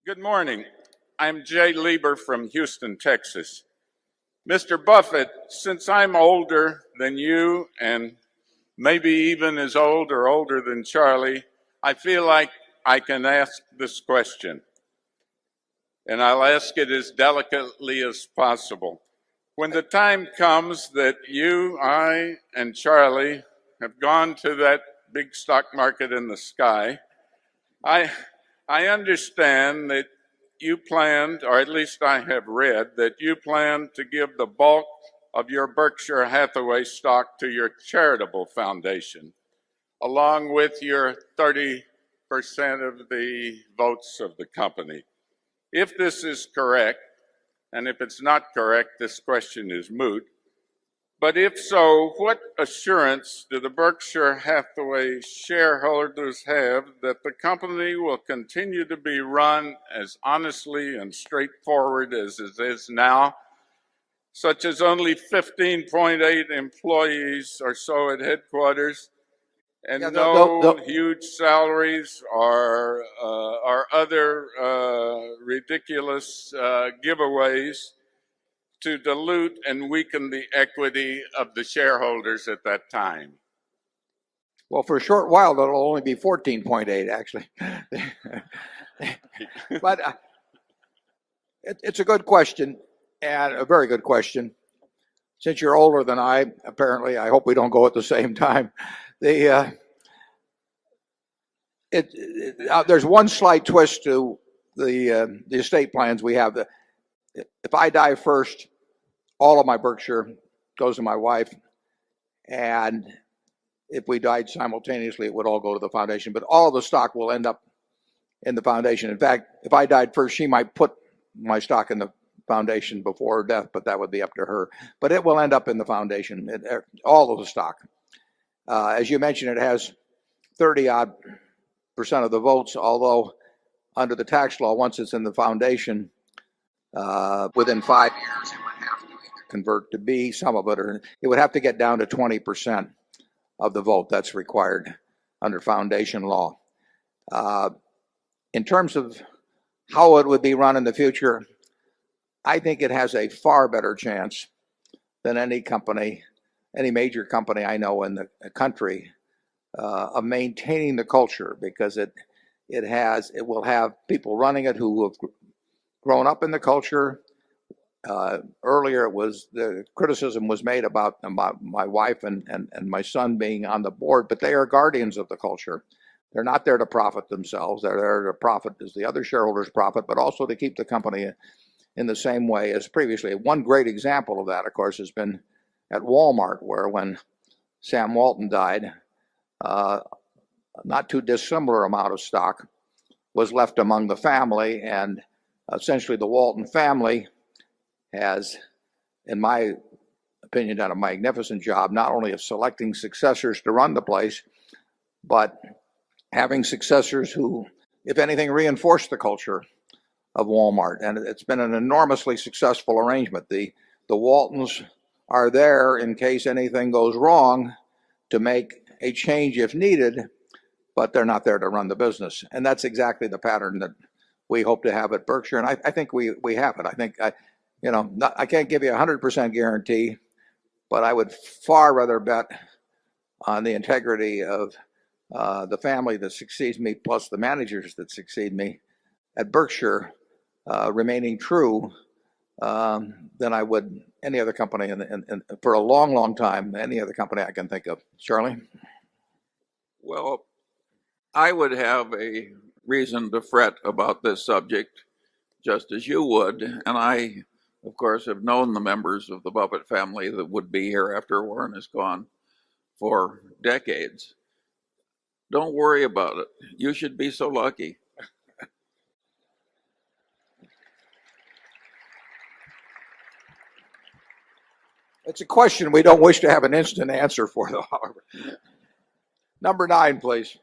Good morning. I'm Jay Lieber from Houston, Texas. Mr. Buffett, since I'm older than you and maybe even as old or older than Charlie, I feel like I can ask this question. And I'll ask it as delicately as possible. When the time comes that you, I, and Charlie have gone to that big stock market in the sky, I understand that you planned, or at least I have read, that you plan to give the bulk of your Berkshire Hathaway stock to your charitable foundation, along with your 30% of the votes of the company. If this is correct, and if it's not correct, this question is moot. But if so, what assurance do the Berkshire Hathaway shareholders have that the company will continue to be run as honestly and straightforward as it is now, such as only 15.8 employees or so at headquarters, and no huge salaries or other ridiculous giveaways to dilute and weaken the equity of the shareholders at that time? Well, for a short while, that'll only be 14.8, actually. But it's a good question, and a very good question. Since you're older than I, apparently, I hope we don't go at the same time. There's one slight twist to the estate plans we have. If I die first, all of my Berkshire goes to my wife, and if we died simultaneously, it would all go to the foundation. But all of the stock will end up in the foundation. In fact, if I died first, she might put my stock in the foundation before her death, but that would be up to her. But it will end up in the foundation, all of the stock. As you mentioned, it has 30-odd% of the votes, although under the tax law, once it's in the foundation, within 5 years, it would have to convert to B, some of it, or it would have to get down to 20% of the vote. That's required under foundation law. In terms of how it would be run in the future, I think it has a far better chance than any company, any major company I know in the country, of maintaining the culture, because it will have people running it who have grown up in the culture. Earlier, the criticism was made about my wife and my son being on the board, but they are guardians of the culture. They're not there to profit themselves. They're there to profit as the other shareholders profit, but also to keep the company in the same way as previously. One great example of that, of course, has been at Walmart, where when Sam Walton died, not too dissimilar amount of stock was left among the family, and essentially the Walton family has, in my opinion, done a magnificent job, not only of selecting successors to run the place, but having successors who, if anything, reinforce the culture of Walmart. And it's been an enormously successful arrangement. The Waltons are there in case anything goes wrong to make a change if needed, but they're not there to run the business. And that's exactly the pattern that we hope to have at Berkshire, and I think we have it. I think I can't give you 100% guarantee, but I would far rather bet on the integrity of the family that succeeds me, plus the managers that succeed me at Berkshire, remaining true, than I would any other company for a long, long time. Any other company I can think of. Charlie? Well, I would have a reason to fret about this subject, just as you would. And I, of course, have known the members of the Buffett family that would be here after Warren is gone for decades. Don't worry about it. You should be so lucky. It's a question we don't wish to have an instant answer for, though, however. Number 9, please.